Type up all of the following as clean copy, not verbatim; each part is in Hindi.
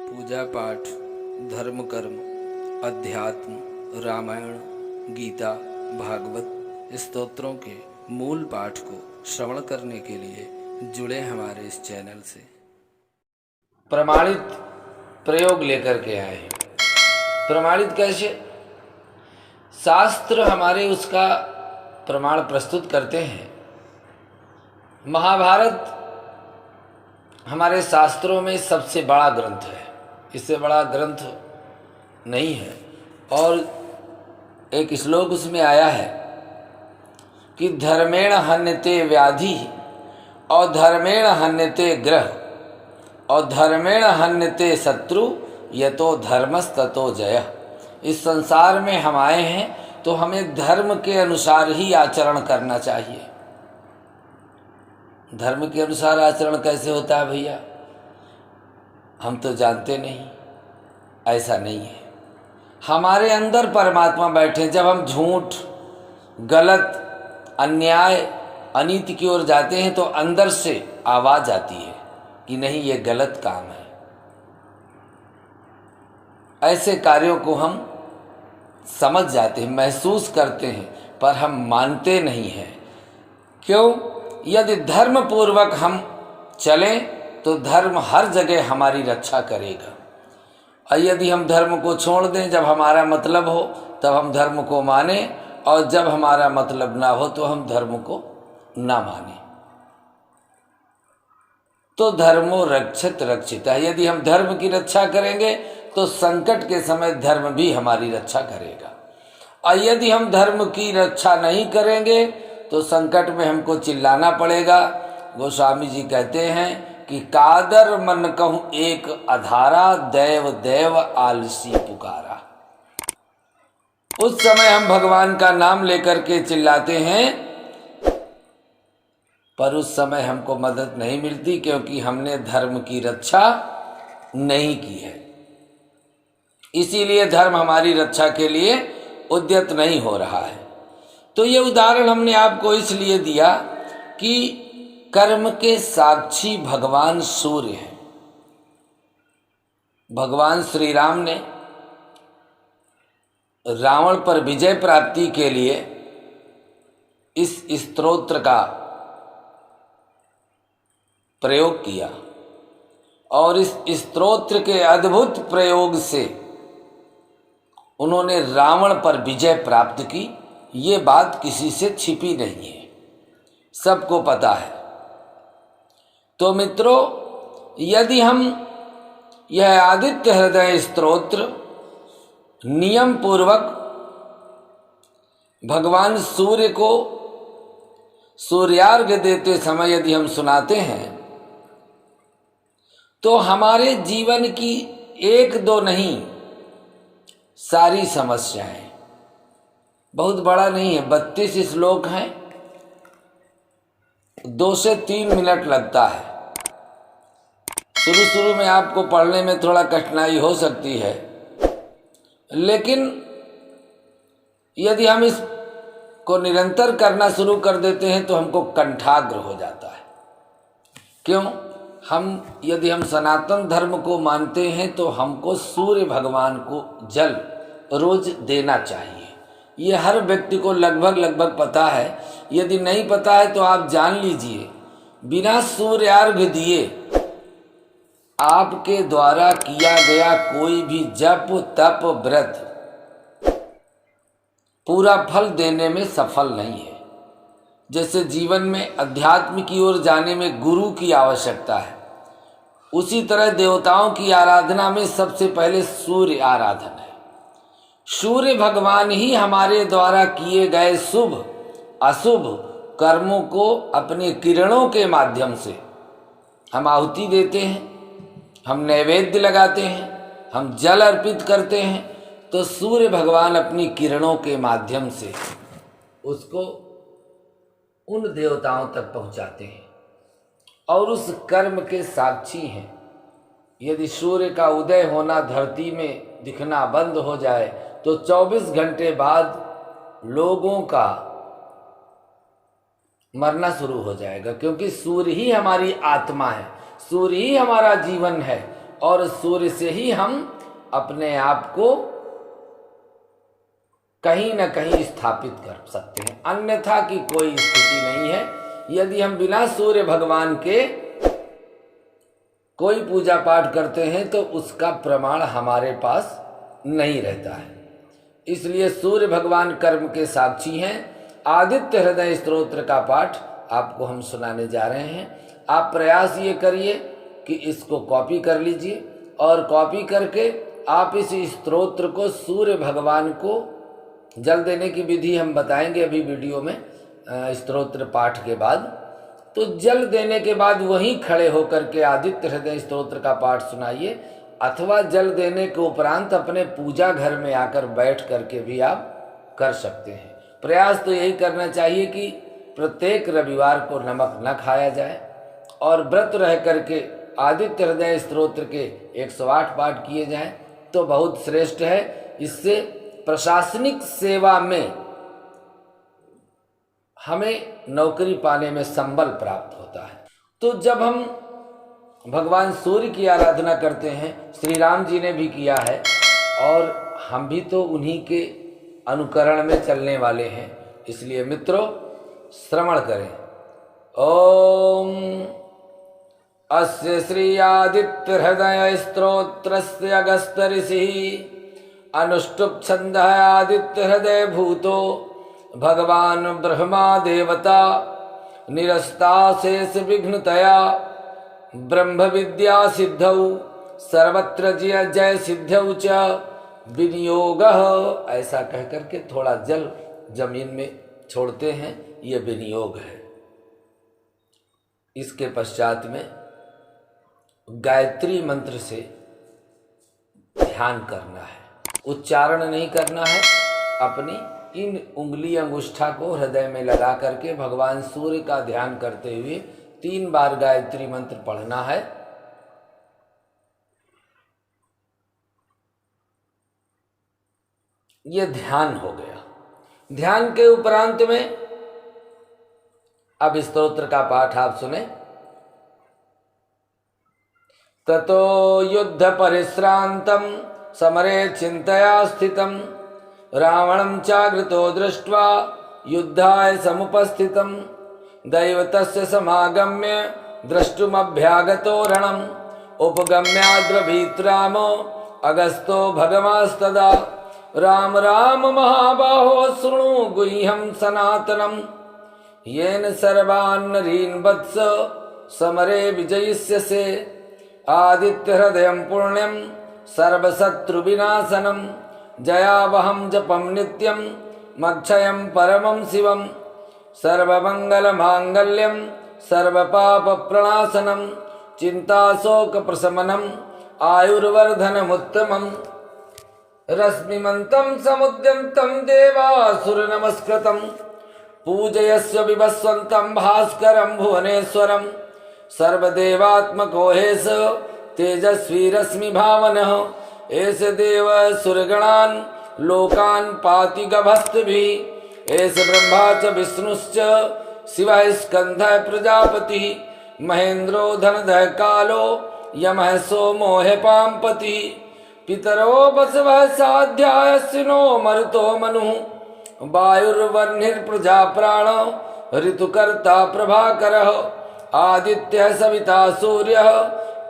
पूजा पाठ, धर्म कर्म, अध्यात्म, रामायण, गीता, भागवत स्तोत्रों के मूल पाठ को श्रवण करने के लिए जुड़े हमारे इस चैनल से। प्रमाणित प्रयोग लेकर के आए हैं। प्रमाणित कैसे? शास्त्र हमारे उसका प्रमाण प्रस्तुत करते हैं। महाभारत हमारे शास्त्रों में सबसे बड़ा ग्रंथ है, इससे बड़ा ग्रंथ नहीं है। और एक श्लोक उसमें आया है कि धर्मेण हन्यते व्याधि और धर्मेण हन्यते ग्रह और धर्मेण हन्यते शत्रु यतो धर्मस्ततो जय। इस संसार में हम आए हैं तो हमें धर्म के अनुसार ही आचरण करना चाहिए। धर्म के अनुसार आचरण कैसे होता है भैया? हम तो जानते नहीं। ऐसा नहीं है। हमारे अंदर परमात्मा बैठे। जब हम झूठ, गलत, अन्याय, अनीति की ओर जाते हैं तो अंदर से आवाज आती है कि नहीं, ये गलत काम है। ऐसे कार्यों को हम समझ जाते हैं, महसूस करते हैं, पर हम मानते नहीं हैं। क्यों? यदि धर्म पूर्वक हम चलें तो धर्म हर जगह हमारी रक्षा करेगा। और यदि हम धर्म को छोड़ दें, जब हमारा मतलब हो तब हम धर्म को माने, और जब हमारा मतलब ना हो तो हम धर्म को ना माने, तो धर्मो रक्षित रक्षित है। यदि हम धर्म की रक्षा करेंगे तो संकट के समय धर्म भी हमारी रक्षा करेगा। और यदि हम धर्म की रक्षा नहीं करेंगे तो संकट में हमको चिल्लाना पड़ेगा। गोस्वामी जी कहते हैं कि कादर मन कहूँ एक अधारा, देव देव आलसी पुकारा। उस समय हम भगवान का नाम लेकर के चिल्लाते हैं, पर उस समय हमको मदद नहीं मिलती, क्योंकि हमने धर्म की रक्षा नहीं की है। इसीलिए धर्म हमारी रक्षा के लिए उद्यत नहीं हो रहा है। तो ये उदाहरण हमने आपको इसलिए दिया कि कर्म के साक्षी भगवान सूर्य हैं। भगवान श्री राम ने रावण पर विजय प्राप्ति के लिए इस स्तोत्र का प्रयोग किया, और इस स्तोत्र के अद्भुत प्रयोग से उन्होंने रावण पर विजय प्राप्त की। ये बात किसी से छिपी नहीं है, सबको पता है। तो मित्रों, यदि हम यह आदित्य हृदय स्तोत्र नियम पूर्वक भगवान सूर्य को सूर्यार्घ्य देते समय यदि हम सुनाते हैं तो हमारे जीवन की एक दो नहीं, सारी समस्याएं, बहुत बड़ा नहीं है, 32 श्लोक हैं, 2 से 3 मिनट लगता है। शुरू में आपको पढ़ने में थोड़ा कठिनाई हो सकती है, लेकिन यदि हम इसको निरंतर करना शुरू कर देते हैं तो हमको कंठाग्र हो जाता है। क्यों? यदि हम सनातन धर्म को मानते हैं तो हमको सूर्य भगवान को जल रोज देना चाहिए। ये हर व्यक्ति को लगभग पता है। यदि नहीं पता है तो आप जान लीजिए, बिना सूर्यार्घ्य दिए आपके द्वारा किया गया कोई भी जप, तप, व्रत पूरा फल देने में सफल नहीं है। जैसे जीवन में अध्यात्म की ओर जाने में गुरु की आवश्यकता है, उसी तरह देवताओं की आराधना में सबसे पहले सूर्य आराधन है। सूर्य भगवान ही हमारे द्वारा किए गए शुभ अशुभ कर्मों को अपने किरणों के माध्यम से हम आहुति देते हैं, हम नैवेद्य लगाते हैं, हम जल अर्पित करते हैं, तो सूर्य भगवान अपनी किरणों के माध्यम से उसको उन देवताओं तक पहुंचाते हैं और उस कर्म के साक्षी हैं। यदि सूर्य का उदय होना धरती में दिखना बंद हो जाए तो 24 घंटे बाद लोगों का मरना शुरू हो जाएगा, क्योंकि सूर्य ही हमारी आत्मा है, सूर्य ही हमारा जीवन है। और सूर्य से ही हम अपने आप को कहीं न कहीं स्थापित कर सकते हैं, अन्यथा की कोई स्थिति नहीं है। यदि हम बिना सूर्य भगवान के कोई पूजा पाठ करते हैं तो उसका प्रमाण हमारे पास नहीं रहता है। इसलिए सूर्य भगवान कर्म के साक्षी हैं। आदित्य हृदय स्तोत्र का पाठ आपको हम सुनाने जा रहे हैं। आप प्रयास ये करिए कि इसको कॉपी कर लीजिए और कॉपी करके आप इस स्तोत्र को सूर्य भगवान को जल देने की विधि हम बताएंगे अभी वीडियो में स्तोत्र पाठ के बाद। तो जल देने के बाद वहीं खड़े होकर के आदित्य हृदय स्तोत्र का पाठ सुनाइए, अथवा जल देने के उपरांत अपने पूजा घर में आकर बैठ करके भी आप कर सकते हैं। प्रयास तो यही करना चाहिए कि प्रत्येक रविवार को नमक न खाया जाए और व्रत रह करके आदित्य हृदय स्तोत्र के 108 पाठ किए जाएं तो बहुत श्रेष्ठ है। इससे प्रशासनिक सेवा में हमें नौकरी पाने में संबल प्राप्त होता है। तो जब हम भगवान सूर्य की आराधना करते हैं, श्री राम जी ने भी किया है और हम भी तो उन्हीं के अनुकरण में चलने वाले हैं। इसलिए मित्रों श्रवण करें। ओम अस्य श्री आदित्य हृदय स्तोत्रस्य अगस्त्य ऋषिः अनुष्टुप् छन्दः आदित्य हृदय भूतो भगवान ब्रह्मा देवता निरस्ता शेष विघ्नतया ब्रह्म विद्या सिद्धौ सर्वत्र जय जय सिद्धौ च विनियोग। ऐसा कह करके थोड़ा जल जमीन में छोड़ते हैं, ये विनियोग है। इसके पश्चात में गायत्री मंत्र से ध्यान करना है, उच्चारण नहीं करना है। अपनी इन उंगली अंगुष्ठा को हृदय में लगा करके भगवान सूर्य का ध्यान करते हुए 3 बार गायत्री मंत्र पढ़ना है। यह ध्यान हो गया। ध्यान के उपरांत में अब स्तोत्र का पाठ आप सुने। ततो युद्ध परिश्रांतम समरे चिंतया स्थितम रावणं चाग्रतो दृष्ट्वा युद्धाय समुपस्थितं दैवतस्य समागम्य द्रष्टुमभ्यागतो रणम् उपगम्याद्रभीत् रामो अगस्तो भगवास्तदा राम राम महाबाहो शृणु गुह्यं सनातनम् येन सर्वान् नरीन् वत्स समरे विजयिष्यसे आदित्य हृदयं पुण्यं सर्वशत्रुविनाशनम् जयावहं जपं नित्यं मक्षयं परमं शिवं सर्वमंगलमांगल्यं सर्वपापप्रणाशनं चिंताशोकप्रशमनं आयुर्वर्धनमुत्तमं रश्मिमन्तं समुद्यन्तं देवासुरनमस्कृतं पूजयस्व विभस्वन्तं भास्करं भुवनेश्वरं सर्वदेवात्मको हेस तेजस्वी रश्मिभावनः एष देव सुरगणान् लोकान् पाति गभस्तिभिः एष ब्रह्मा च विष्णुश्च शिवः स्कंधः प्रजापतिः महेन्द्रो धनधः कालो यमः सोमो हेपाम्पतिः पितरो वसवः साध्यायस्विनो मरुतो मनुः वायुर्वह्निर्प्रजा प्राणो ऋतुकर्ता प्रभाकरः आदित्यः सविता सूर्यः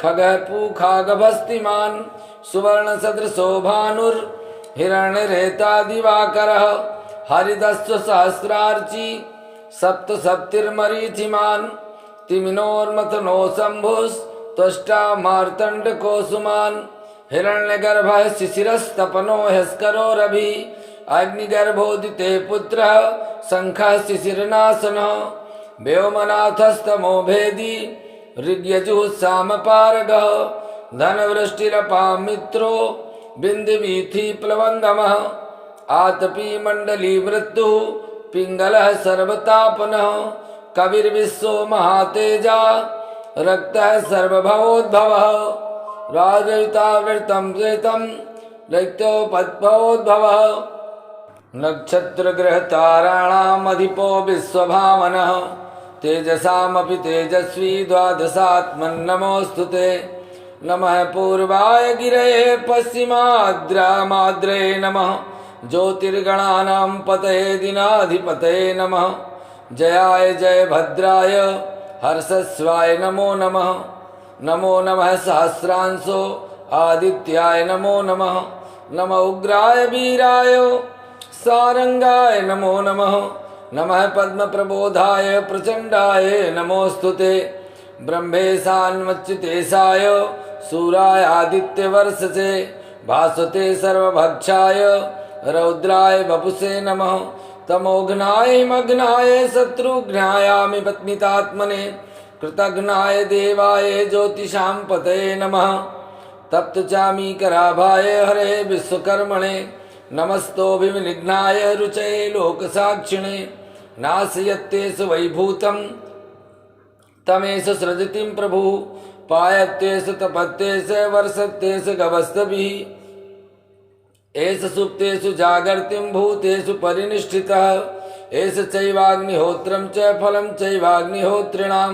खगः पूखा गभस्तिमान् सुवर्ण सदृशो भानुर्हिरण्यरेता दिवाकरः हरिदस्व सहस्रार्ची सप्त सप्तिर्मरीचिमान् तिमिनोर्मथनो शम्भुस्त्वष्टा मार्तण्डको सुमान् हिरण्यगर्भः शिशिरस्तपनो ह्यस्करो रविः अग्निगर्भोदिते पुत्रः शङ्खः शिशिरनाशनः व्योमनाथस्तमो भेदी ऋग्यजुः सामपारगः धनवृष्टिरपां मित्रो बिन्दुवीथि प्लवंगमः आतपी मंडली मृत्युः पिंगलः सर्वतापनः कविर्विश्वो महातेजा रक्तः सर्वभवोद्भवः राजयुतावृतं प्रेतं दैत्योपद्भवोद्भवः नक्षत्रग्रहताराणामधिपो विश्वभावनः तेजसामपि तेजस्वी द्वादशात्मन् नमोऽस्तु ते नमः पूर्वाय गिरये पश्चिमाद्रामाद्रे नमः ज्योतिर्गणानां पतये दिनाधिपतये नमः जयाय जय भद्राय हर्षस्वाय नमो नमः नमो नमः सहस्रांशो आदित्याय नमो नमः नमः उग्राय वीराय सारंगाय नमो नमः नमः पद्मप्रबोधाय प्रचंडाय नमोस्तुते ब्रह्मेशान्वच्युतेशाय सूराय आदित्यवर्षसे भास्वते सर्वभक्षाय रौद्राय वपुषे नमः तमोघ्नाय मग्नाय शत्रुघ्नायामि पत्नितात्मने कृतघ्नाय देवाय ज्योतिषां पतये नमः तप्तचामीकराभाय हरे विश्वकर्मणे नमस्तोऽभिनिघ्नाय रुचये लोकसाक्षिणे नाशयत्येष वैभूतं तमेष सृजतिं प्रभु पायत्येष तपत्येष वर्षत्येष गवस्तभिः एष सुप्तेषु जागर्तिं भूतेषु परिनिष्ठितः एष चैवाग्निहोत्रं च फलं चैवाग्निहोत्रिणां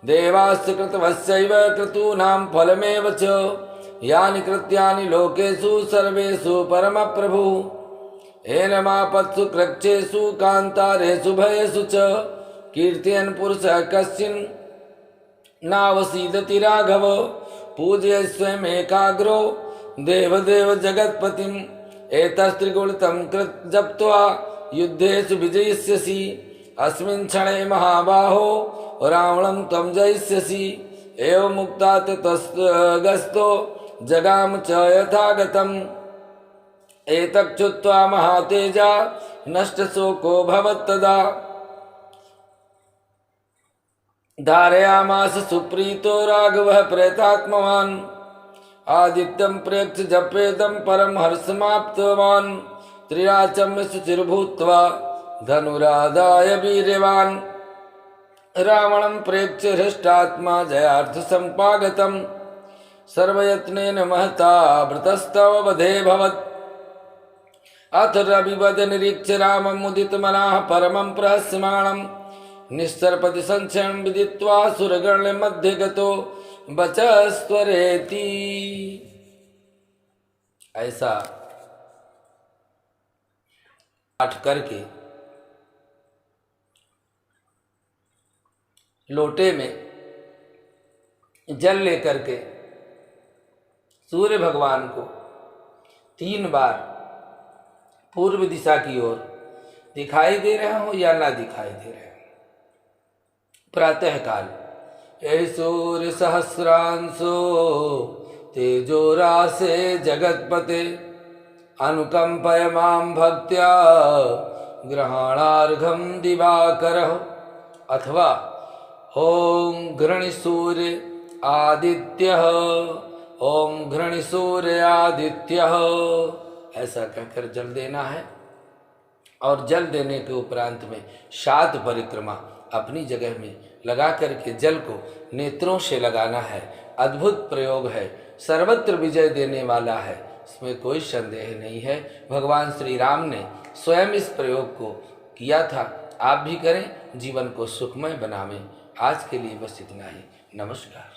देवाश्च कृतवश्चैव क्रतूनां फलमेव च यानि कृत्यानि लोकेषु सर्वेषु परमप्रभुः एनमापत्सु कृच्छेषु कान्तारेषु भयेषु च कीर्तयन् पुरुषः कश्चिन् नावसीदति राघव पूजयस्वमेकाग्रो देवदेव जगत्पतिम् एतस्त्रिगुणितं कृत् जप्त्वा युद्धेषु विजयिष्यसि अस्मिन् क्षणे महाबाहो रावणं त्वं जयिष्यसि एवं मुक्ता ततस्तगस्तो जगाम च यथागतम् एतच्छ्रुत्वा महातेजा नष्टशोको भवत्तदा धारयामास सुप्रीतो राघवः प्रेतात्मवान् आदित्यं प्रेक्ष्य जपेदं परं हर्षमाप्तवान् त्रिराचम्य शुचिर्भूत्वा धनुरादाय वीर्यवान् रावणं प्रेक्ष्य हृष्टात्मा जयार्थसम्पागतं सर्वयत्नेन महता वृतस्तव वधेऽभवत् अथ रविवद निरीक्ष्य रामं मुदितमनः परमं प्रहस्यमाणं निस्सरपति संक्षयं विदित्वा सुरगण मध्ये गतो बचस्त्वरेति। ऐसा पाठ करके लोटे में जल लेकर के सूर्य भगवान को 3 बार पूर्व दिशा की ओर दिखाई दे रहे हो या ना दिखाई दे रहे हो। प्रातः काल ये सूर्य सहस्रांशो तेजो रासे जगत्पते अनुकंपय मां भक्त्या ग्रहणार्घम दिवाकरः अथवा ओम घृणिसूर्य आदित्यः ओम घृणिसूर्य आदित्यः ऐसा कहकर जल देना है। और जल देने के उपरांत में 7 परिक्रमा अपनी जगह में लगा करके जल को नेत्रों से लगाना है। अद्भुत प्रयोग है, सर्वत्र विजय देने वाला है, इसमें कोई संदेह नहीं है। भगवान श्री राम ने स्वयं इस प्रयोग को किया था, आप भी करें, जीवन को सुखमय बनावें। आज के लिए बस इतना ही। नमस्कार।